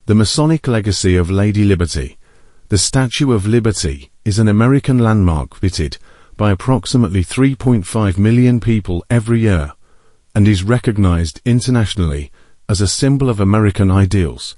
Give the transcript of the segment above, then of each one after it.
The Masonic Legacy of Lady Liberty. The Statue of Liberty is an American landmark visited by approximately 3.5 million people every year, and is recognized internationally as a symbol of American ideals.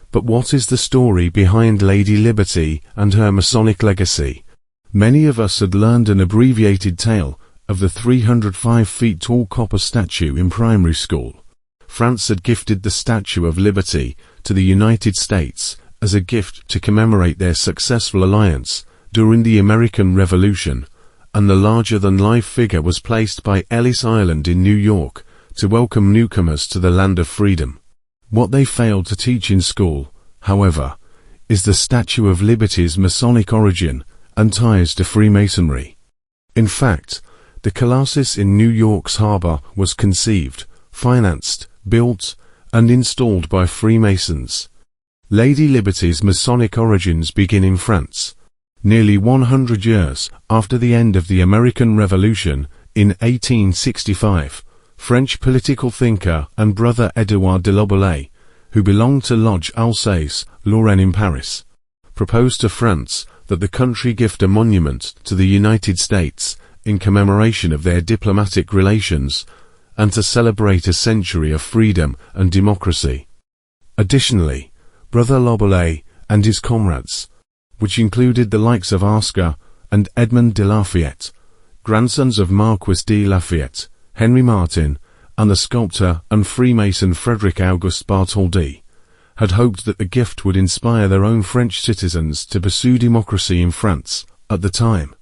But what is the story behind Lady Liberty and her Masonic legacy? Many of us had learned an abbreviated tale of the 305 feet tall copper statue in primary school. France had gifted the Statue of Liberty to the United States as a gift to commemorate their successful alliance during the American Revolution, and the larger-than-life figure was placed by Ellis Island in New York to welcome newcomers to the land of freedom. What they failed to teach in school, however, is the Statue of Liberty's Masonic origin and ties to Freemasonry. In fact, the Colossus in New York's harbor was conceived, financed, built, and installed by Freemasons. Lady Liberty's Masonic origins begin in France. Nearly 100 years after the end of the American Revolution in 1865, French political thinker and brother Édouard de l'Oberlay, who belonged to Lodge Alsace-Lorraine in Paris, proposed to France that the country gift a monument to the United States in commemoration of their diplomatic relations and to celebrate a century of freedom and democracy. Additionally, Brother L'Oberlay and his comrades, which included the likes of Oscar and Edmond de Lafayette, grandsons of Marquis de Lafayette, Henry Martin, and the sculptor and Freemason Frédéric-Auguste Bartholdi, had hoped that the gift would inspire their own French citizens to pursue democracy in France. At the time,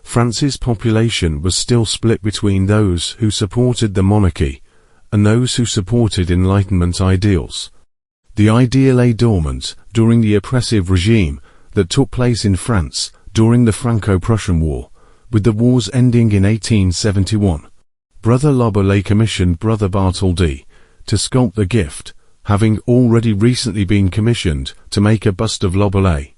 France's population was still split between those who supported the monarchy and those who supported Enlightenment ideals. The idea lay dormant during the oppressive regime that took place in France during the Franco-Prussian War, with the wars ending in 1871. Brother L'Oberlay commissioned Brother Bartholdi to sculpt the gift, having already recently been commissioned to make a bust of L'Oberlay.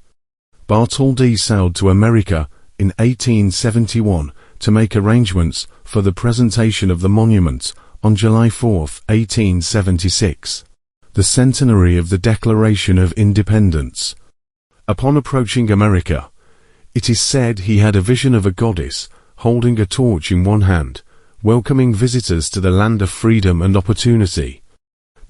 Bartholdi sailed to America in 1871 to make arrangements for the presentation of the monument on July 4, 1876, the centenary of the Declaration of Independence. Upon approaching America, it is said he had a vision of a goddess holding a torch in one hand, welcoming visitors to the land of freedom and opportunity.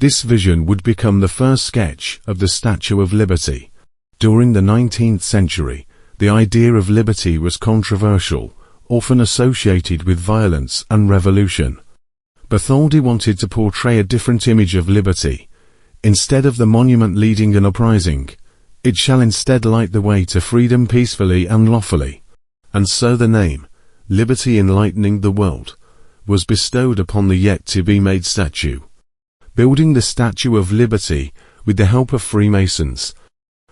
This vision would become the first sketch of the Statue of Liberty. During the 19th century, the idea of liberty was controversial, often associated with violence and revolution. Bartholdi wanted to portray a different image of liberty. Instead of the monument leading an uprising, it shall instead light the way to freedom peacefully and lawfully. And so the name, Liberty Enlightening the World, was bestowed upon the yet-to-be-made statue. Building the Statue of Liberty with the help of Freemasons.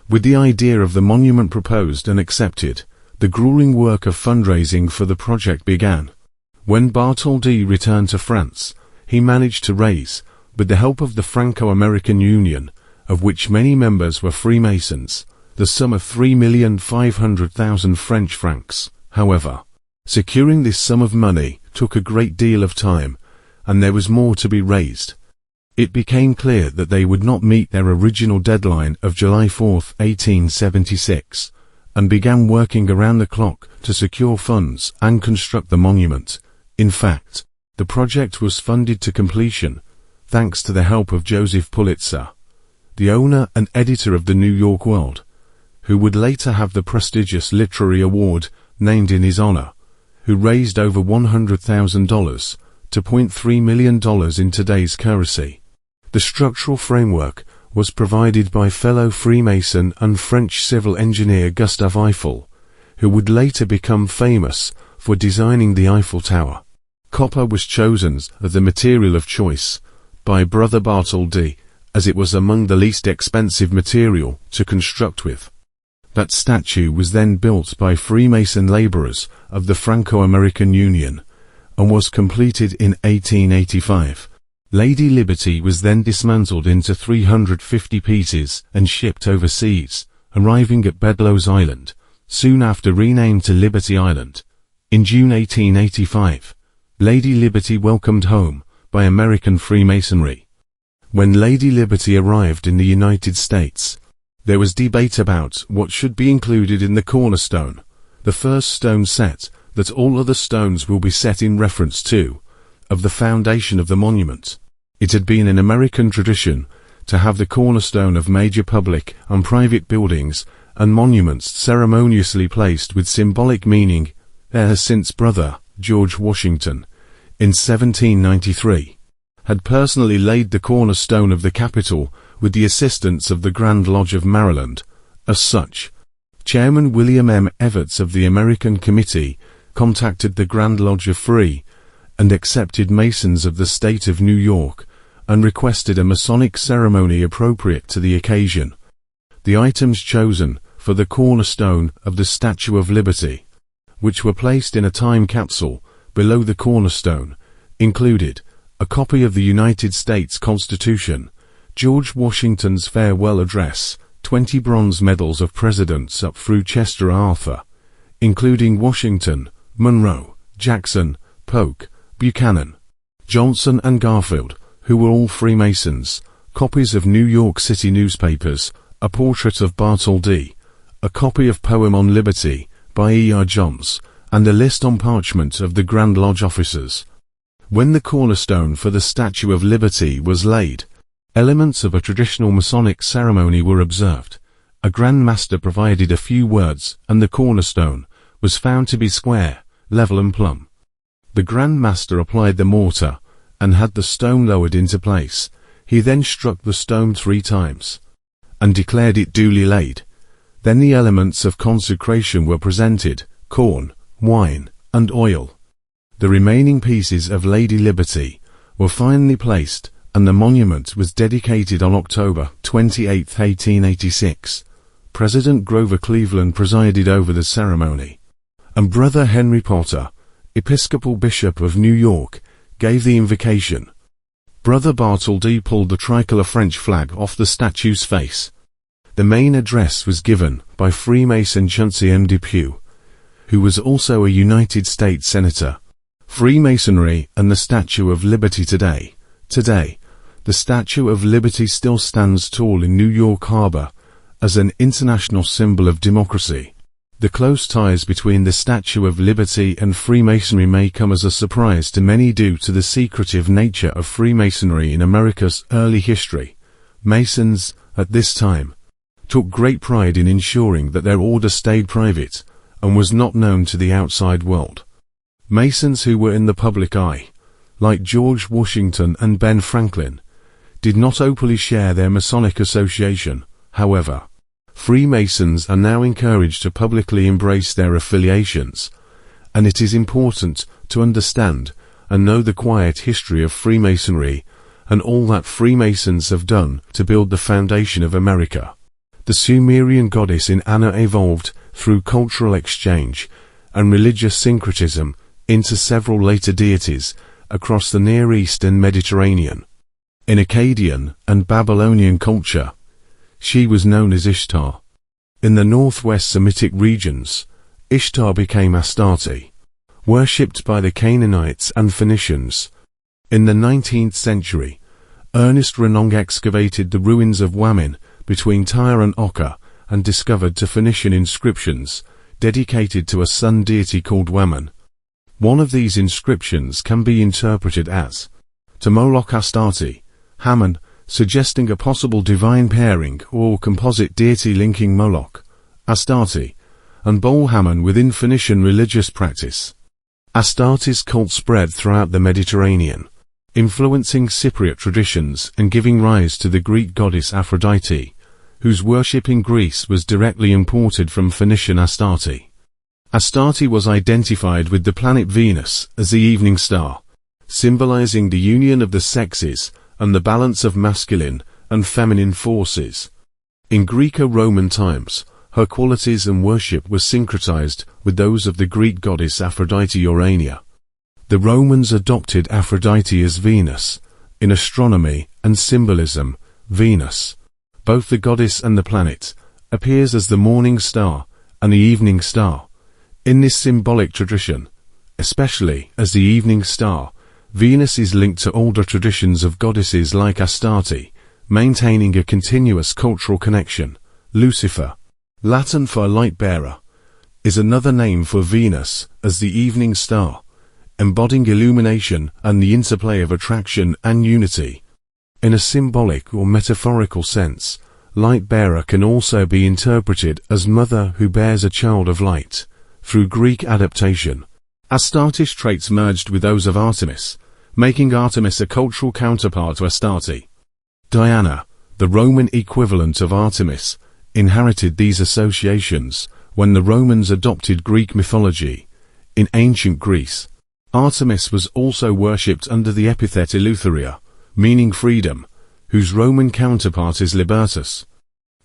With the idea of the monument proposed and accepted, the grueling work of fundraising for the project began. When Bartholdi returned to France, he managed to raise, with the help of the Franco-American Union, of which many members were Freemasons, the sum of 3,500,000 French francs. However, securing this sum of money took a great deal of time, and there was more to be raised. It became clear that they would not meet their original deadline of July 4, 1876, and began working around the clock to secure funds and construct the monument. In fact, the project was funded to completion, thanks to the help of Joseph Pulitzer, the owner and editor of the New York World, who would later have the prestigious literary award named in his honor, who raised over $100,000 to $0.3 million in today's currency. The structural framework was provided by fellow Freemason and French civil engineer Gustave Eiffel, who would later become famous for designing the Eiffel Tower. Copper was chosen as the material of choice by Brother Bartholdi, as it was among the least expensive material to construct with. That statue was then built by Freemason laborers of the Franco-American Union, and was completed in 1885. Lady Liberty was then dismantled into 350 pieces and shipped overseas, arriving at Bedloes Island, soon after renamed to Liberty Island. In June 1885, Lady Liberty welcomed home by American Freemasonry. When Lady Liberty arrived in the United States, there was debate about what should be included in the cornerstone, the first stone set that all other stones will be set in reference to, of the foundation of the monument. It had been an American tradition to have the cornerstone of major public and private buildings and monuments ceremoniously placed with symbolic meaning. There has since brother, George Washington, in 1793, had personally laid the cornerstone of the Capitol with the assistance of the Grand Lodge of Maryland. As such, Chairman William M. Evarts of the American Committee contacted the Grand Lodge of Free and accepted Masons of the state of New York and requested a Masonic ceremony appropriate to the occasion. The items chosen for the cornerstone of the Statue of Liberty, which were placed in a time capsule below the cornerstone, included a copy of the United States Constitution, George Washington's farewell address, 20 bronze medals of presidents up through Chester Arthur, including Washington, Monroe, Jackson, Polk, Buchanan, Johnson and Garfield, who were all Freemasons, copies of New York City newspapers, a portrait of Bartholdi, a copy of Poem on Liberty by E.R. Johns, and a list on parchment of the Grand Lodge officers. When the cornerstone for the Statue of Liberty was laid, elements of a traditional Masonic ceremony were observed. A Grand Master provided a few words, and the cornerstone was found to be square, level and plumb. The Grand Master applied the mortar, and had the stone lowered into place. He then struck the stone 3 times, and declared it duly laid. Then the elements of consecration were presented, corn, wine, and oil. The remaining pieces of Lady Liberty were finally placed, and the monument was dedicated on October 28, 1886. President Grover Cleveland presided over the ceremony, and Brother Henry Potter, Episcopal Bishop of New York, gave the invocation. Brother Bartholdi pulled the tricolor French flag off the statue's face. The main address was given by Freemason Chauncey M. Depew, who was also a United States Senator. Freemasonry and the Statue of Liberty today. Today, the Statue of Liberty still stands tall in New York Harbor as an international symbol of democracy. The close ties between the Statue of Liberty and Freemasonry may come as a surprise to many due to the secretive nature of Freemasonry in America's early history. Masons, at this time, took great pride in ensuring that their order stayed private and was not known to the outside world. Masons who were in the public eye, like George Washington and Ben Franklin, did not openly share their Masonic association. However, Freemasons are now encouraged to publicly embrace their affiliations, and it is important to understand and know the quiet history of Freemasonry and all that Freemasons have done to build the foundation of America. The Sumerian goddess Inanna evolved through cultural exchange and religious syncretism into several later deities across the Near East and Mediterranean. In Akkadian and Babylonian culture, she was known as Ishtar. In the northwest Semitic regions, Ishtar became Astarte, worshipped by the Canaanites and Phoenicians. In the 19th century, Ernest Renan excavated the ruins of Wamin between Tyre and Oka and discovered 2 Phoenician inscriptions dedicated to a sun deity called Wamin. One of these inscriptions can be interpreted as to Moloch Astarte, Hammon, suggesting a possible divine pairing or composite deity linking Moloch, Astarte, and Baal-Hamon within Phoenician religious practice. Astarte's cult spread throughout the Mediterranean, influencing Cypriot traditions and giving rise to the Greek goddess Aphrodite, whose worship in Greece was directly imported from Phoenician Astarte. Astarte was identified with the planet Venus as the evening star, symbolizing the union of the sexes and the balance of masculine and feminine forces. In Greco-Roman times, her qualities and worship were syncretized with those of the Greek goddess Aphrodite Urania. The Romans adopted Aphrodite as Venus. In astronomy and symbolism, Venus, both the goddess and the planet, appears as the morning star and the evening star. In this symbolic tradition, especially as the evening star, Venus is linked to older traditions of goddesses like Astarte, maintaining a continuous cultural connection. Lucifer, Latin for light bearer, is another name for Venus as the evening star, embodying illumination and the interplay of attraction and unity. In a symbolic or metaphorical sense, light bearer can also be interpreted as mother who bears a child of light. Through Greek adaptation, Astarte's traits merged with those of Artemis, making Artemis a cultural counterpart to Astarte. Diana, the Roman equivalent of Artemis, inherited these associations when the Romans adopted Greek mythology. In ancient Greece, Artemis was also worshipped under the epithet 𝗖𝘆𝗰𝗲𝗶𝗴𝗲, meaning freedom, whose Roman counterpart is libertas.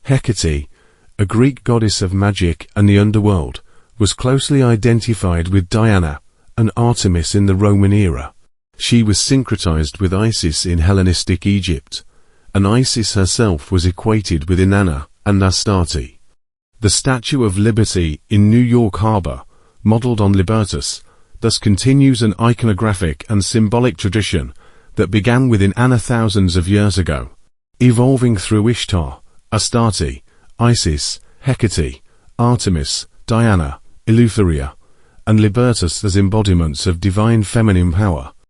Hecate, a Greek goddess of magic and the underworld, was closely identified with Diana and Artemis in the Roman era. She was syncretized with Isis in Hellenistic Egypt, and Isis herself was equated with Inanna and Astarte. The Statue of Liberty in New York Harbor, modeled on Libertas, thus continues an iconographic and symbolic tradition that began with Inanna thousands of years ago, evolving through Ishtar, Astarte, Isis, Hecate, Artemis, Diana, 𝗖𝘆𝗰𝗲𝗶𝗴𝗲, and Libertas as embodiments of divine feminine power.